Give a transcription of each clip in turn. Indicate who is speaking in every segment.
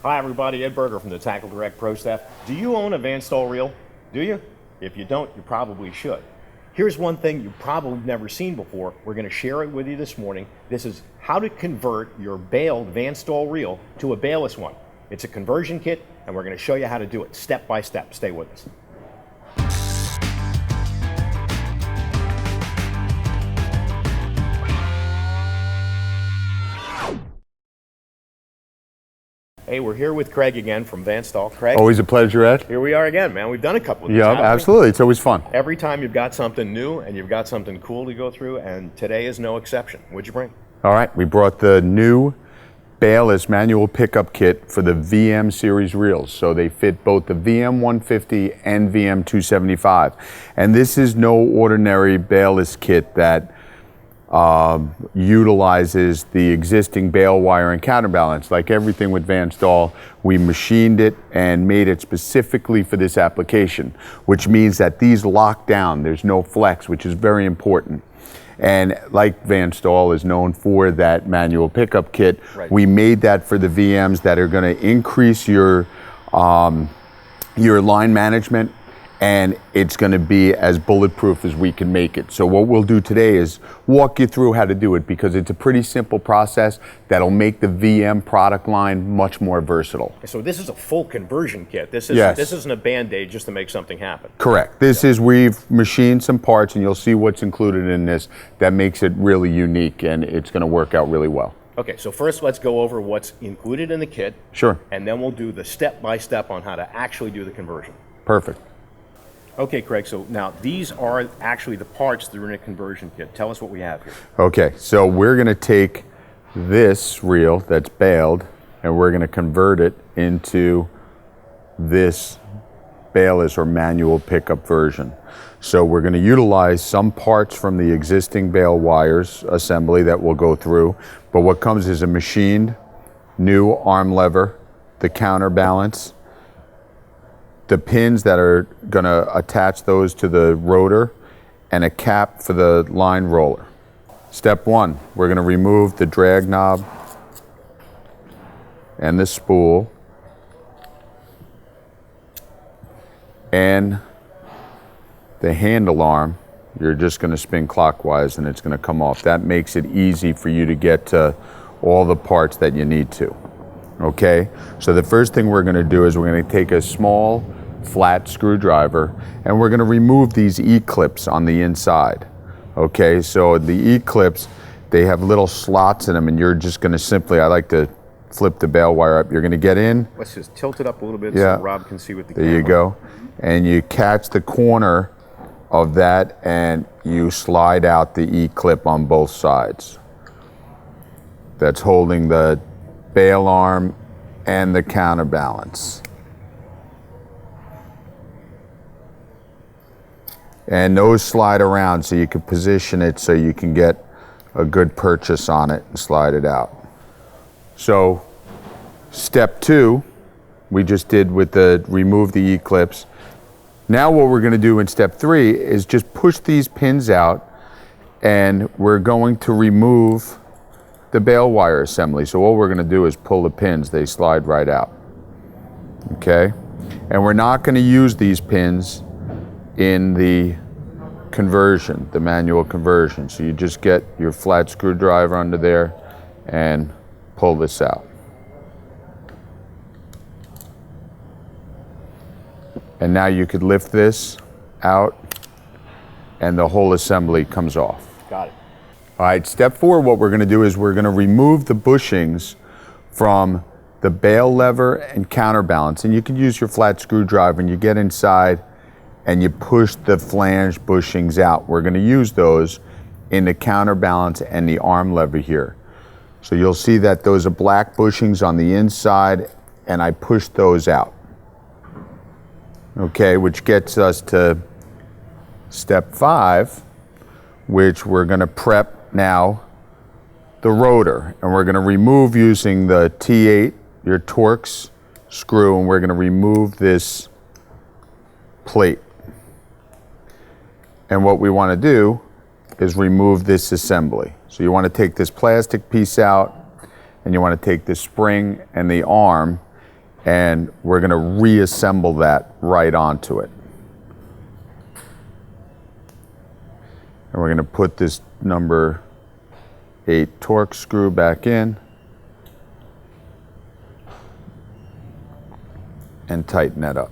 Speaker 1: Hi everybody, Ed Berger from the TackleDirect Pro Staff. Do you own a Van Staal reel? Do you? If you don't, you probably should. Here's one thing you've probably never seen before. We're going to share it with you this morning. This is how to convert your baled Van Staal reel to a baleless one. It's a conversion kit, and we're going to show you how to do it step by step. Stay with us. Hey, we're here with Craig again from Van Staal. Craig?
Speaker 2: Always a pleasure, Ed.
Speaker 1: Here we are again, man. We've done a couple of these.
Speaker 2: Yeah, absolutely. It's always fun.
Speaker 1: Every time you've got something new and you've got something cool to go through, and today is no exception. What'd you bring?
Speaker 2: All right, we brought the new baleless manual pickup kit for the VM series reels. So they fit both the VM 150 and VM 275. And this is no ordinary baleless kit that utilizes the existing bale wire and counterbalance. Like everything with Van Staal, we machined it and made it specifically for this application, which means that these lock down. There's no flex, which is very important. And like Van Staal is known for that manual pickup kit, right, we made that for the VMs that are going to increase your line management, and it's going to be as bulletproof as we can make it. So what we'll do today is walk you through how to do it, because it's a pretty simple process that'll make the VM product line much more versatile.
Speaker 1: So this is a full conversion kit. This isn't a Band-Aid just to make something happen.
Speaker 2: Correct. This is, we've machined some parts, and you'll see what's included in this that makes it really unique, and it's going to work out really well.
Speaker 1: Okay, so first let's go over what's included in the kit.
Speaker 2: Sure.
Speaker 1: And then we'll do the step-by-step on how to actually do the conversion.
Speaker 2: Perfect.
Speaker 1: Okay, Craig, so now these are actually the parts that are in a conversion kit. Tell us what we have here.
Speaker 2: Okay, so we're going to take this reel that's baled, and we're going to convert it into this baleless or manual pickup version. So we're going to utilize some parts from the existing bale wires assembly that we'll go through, but what comes is a machined new arm lever, the counterbalance, the pins that are going to attach those to the rotor, and a cap for the line roller. Step one, we're going to remove the drag knob and the spool and the handle arm. You're just going to spin clockwise and it's going to come off. That makes it easy for you to get to all the parts that you need to. Okay, so the first thing we're going to do is we're going to take a small flat screwdriver and we're going to remove these E-clips on the inside. Okay, so the E-clips, they have little slots in them, and you're just going to simply, I like to flip the bale wire up. You're going to get in.
Speaker 1: Let's just tilt it up a little bit,
Speaker 2: yeah,
Speaker 1: so Rob can see what the camera.
Speaker 2: There you go. And you catch the corner of that and you slide out the E-clip on both sides. That's holding the bale arm and the counterbalance. And those slide around so you can position it so you can get a good purchase on it and slide it out. So step two, we just did with the remove the E-clips. Now what we're going to do in step three is just push these pins out, and we're going to remove the bale wire assembly. So all we're going to do is pull the pins. They slide right out. Okay? And we're not going to use these pins in the conversion, the manual conversion. So you just get your flat screwdriver under there and pull this out. And now you could lift this out and the whole assembly comes off.
Speaker 1: Got it.
Speaker 2: All right, step four, what we're going to do is we're going to remove the bushings from the bale lever and counterbalance. And you can use your flat screwdriver and you get inside and you push the flange bushings out. We're going to use those in the counterbalance and the arm lever here. So you'll see that those are black bushings on the inside, and I push those out. Okay, which gets us to step five, which we're going to prep now the rotor. And we're going to remove using the T8, your Torx screw, and we're going to remove this plate. And what we want to do is remove this assembly. So you want to take this plastic piece out, and you want to take the spring and the arm, and we're going to reassemble that right onto it. And we're going to put this number 8 torque screw back in and tighten that up.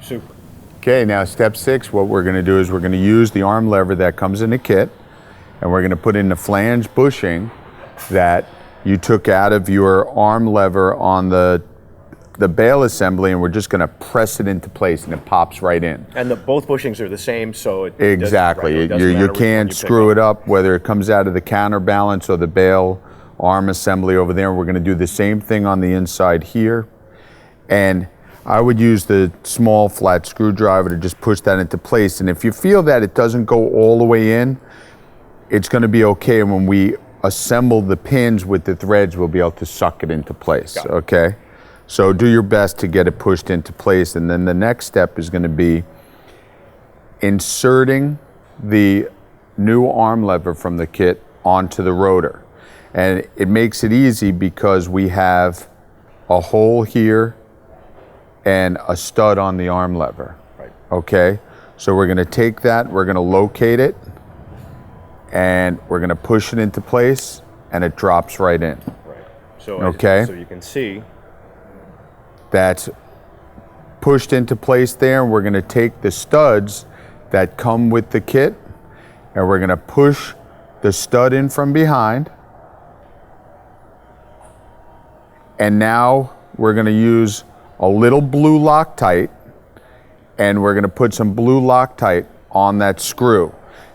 Speaker 1: Super.
Speaker 2: Okay, now step 6, what we're going to do is we're going to use the arm lever that comes in the kit, and we're going to put in the flange bushing that you took out of your arm lever on the bale assembly, and we're just going to press it into place, and it pops right in.
Speaker 1: And both bushings are the same, so it
Speaker 2: exactly.
Speaker 1: doesn't matter
Speaker 2: You
Speaker 1: which one
Speaker 2: can't screw it up, whether it comes out of the counterbalance or the bale arm assembly over there. We're going to do the same thing on the inside here, and I would use the small flat screwdriver to just push that into place. And if you feel that it doesn't go all the way in, it's going to be okay. When we assemble the pins with the threads, we'll be able to suck it into place. Okay? So do your best to get it pushed into place. And then the next step is going to be inserting the new arm lever from the kit onto the rotor. And it makes it easy because we have a hole here and a stud on the arm lever.
Speaker 1: Right.
Speaker 2: Okay? So we're going to take that, we're going to locate it, and we're going to push it into place, and it drops right in.
Speaker 1: Right. So,
Speaker 2: okay?
Speaker 1: So you can see
Speaker 2: that's pushed into place there, and we're going to take the studs that come with the kit, and we're going to push the stud in from behind. And now we're going to use a little blue Loctite, and we're going to put some blue Loctite on that screw.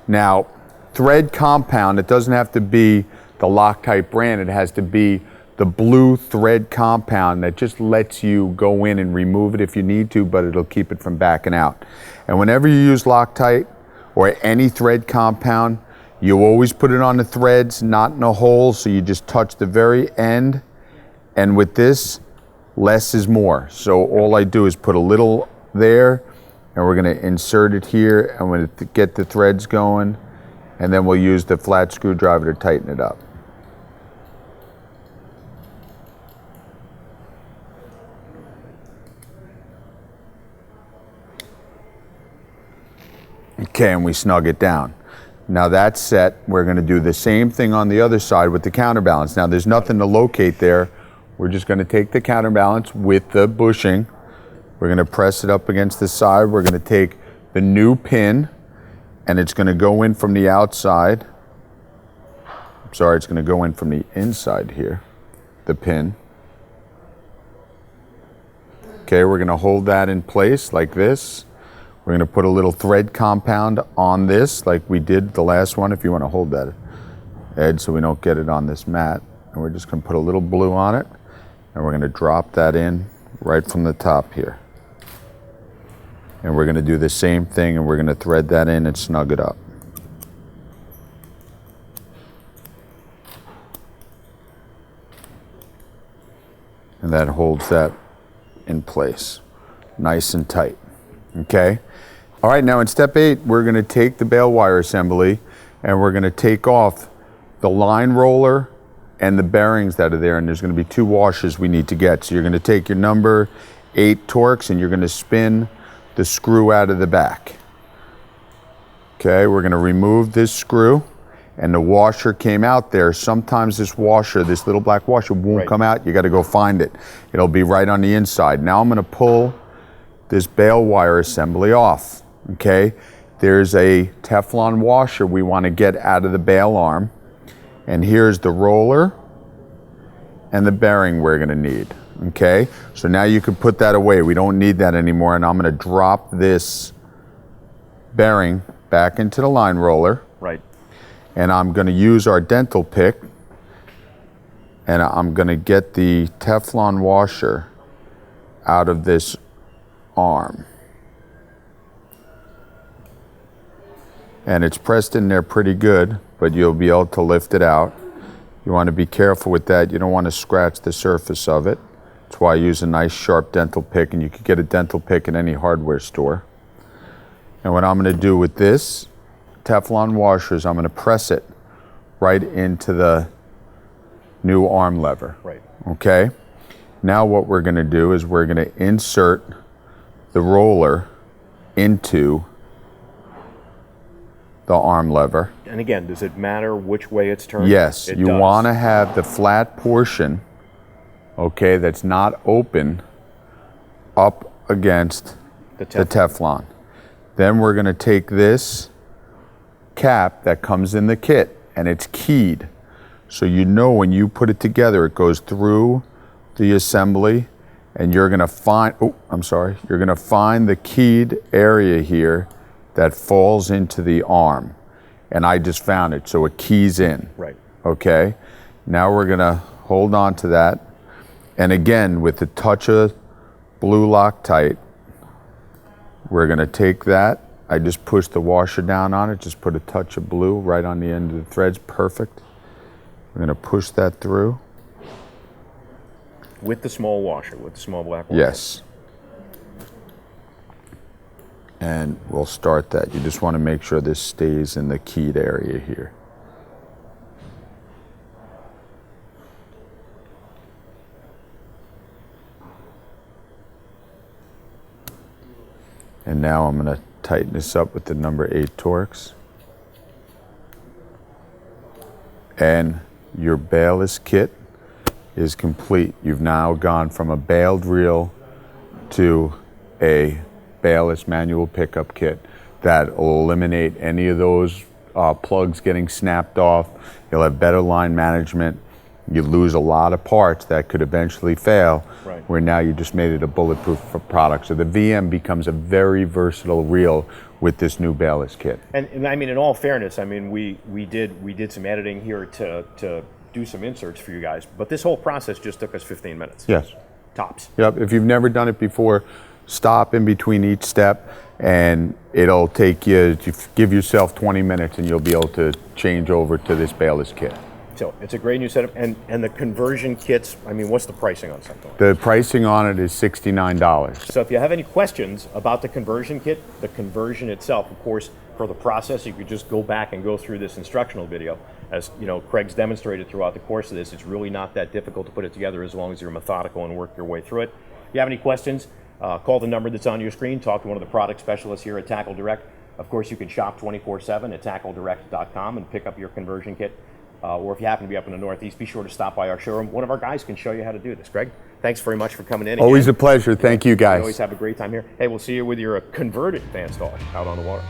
Speaker 2: Now, thread compound, it doesn't have to be the Loctite brand, it has to be the blue thread compound that just lets you go in and remove it if you need to, but it'll keep it from backing out. And whenever you use Loctite or any thread compound, you always put it on the threads, not in a hole, so you just touch the very end. And with this, less is more. So all I do is put a little there, and we're going to insert it here, and we're going to get the threads going, and then we'll use the flat screwdriver to tighten it up. Okay, and we snug it down. Now that's set. We're going to do the same thing on the other side with the counterbalance. Now there's nothing to locate there. We're just going to take the counterbalance with the bushing. We're going to press it up against the side. We're going to take the new pin, and it's going to go in from the outside. I'm sorry, it's going to go in from the inside here, the pin. Okay, we're going to hold that in place like this. We're going to put a little thread compound on this like we did the last one, if you want to hold that edge so we don't get it on this mat. And we're just going to put a little blue on it, and we're going to drop that in right from the top here. And we're going to do the same thing, and we're going to thread that in and snug it up. And that holds that in place, nice and tight. Okay? All right, now in step 8, we're going to take the bale wire assembly, and we're going to take off the line roller and the bearings that are there, and there's going to be 2 washers we need to get. So you're going to take your number 8 Torx, and you're going to spin the screw out of the back. Okay, we're going to remove this screw, and the washer came out there. Sometimes this washer, this little black washer, won't come out. You got to go find it. It'll be right on the inside. Now I'm going to pull this bale wire assembly off. Okay, there's a Teflon washer we want to get out of the bale arm, and here's the roller and the bearing we're going to need. Okay, so now you can put that away. We don't need that anymore, and I'm going to drop this bearing back into the line roller.
Speaker 1: Right.
Speaker 2: And I'm going to use our dental pick, and I'm going to get the Teflon washer out of this arm. And it's pressed in there pretty good, but you'll be able to lift it out. You want to be careful with that. You don't want to scratch the surface of it. That's why I use a nice sharp dental pick, and you can get a dental pick in any hardware store. And what I'm going to do with this Teflon washer is I'm going to press it right into the new arm lever.
Speaker 1: Right.
Speaker 2: Okay? Now what we're going to do is we're going to insert the roller into the arm lever.
Speaker 1: And again, does it matter which way it's turned?
Speaker 2: Yes,
Speaker 1: It
Speaker 2: you
Speaker 1: does.
Speaker 2: want to have the flat portion, okay, that's not open, up against the Teflon. Then we're going to take this cap that comes in the kit, and it's keyed. So you know when you put it together, it goes through the assembly, and you're going to find, you're going to find the keyed area here that falls into the arm. And I just found it, so it keys in.
Speaker 1: Right.
Speaker 2: Okay? Now we're going to hold on to that. And again, with a touch of blue Loctite, we're going to take that. I just push the washer down on it, just put a touch of blue right on the end of the threads. Perfect. We're going to push that through.
Speaker 1: With the small washer, with the small black washer?
Speaker 2: Yes. And we'll start that. You just want to make sure this stays in the keyed area here. And now I'm going to tighten this up with the number 8 Torx. And your baleless kit is complete. You've now gone from a baled reel to a baleless manual pickup kit that will eliminate any of those plugs getting snapped off. You'll have better line management. You lose a lot of parts that could eventually fail,
Speaker 1: right,
Speaker 2: where now you just made it a bulletproof product. So the VM becomes a very versatile reel with this new baleless kit.
Speaker 1: And I mean, in all fairness, I mean, we did some editing here to do some inserts for you guys, but this whole process just took us 15 minutes.
Speaker 2: Yes.
Speaker 1: Tops.
Speaker 2: Yep. If you've never done it before, stop in between each step, and it'll take you, give yourself 20 minutes, and you'll be able to change over to this baleless kit.
Speaker 1: So it's a great new setup, and the conversion kits, I mean, what's the pricing on something like
Speaker 2: The pricing on it is $69.
Speaker 1: So if you have any questions about the conversion kit, the conversion itself, of course, for the process, you could just go back and go through this instructional video. As you know, Craig's demonstrated throughout the course of this, it's really not that difficult to put it together as long as you're methodical and work your way through it. If you have any questions, call the number that's on your screen, talk to one of the product specialists here at TackleDirect. Of course, you can shop 24/7 at TackleDirect.com and pick up your conversion kit. Or if you happen to be up in the Northeast, be sure to stop by our showroom. One of our guys can show you how to do this. Craig, thanks very much for coming in.
Speaker 2: Always
Speaker 1: again.
Speaker 2: a pleasure. Thank you, guys.
Speaker 1: We always have a great time here. Hey, we'll see you with your converted fan stall out on the water.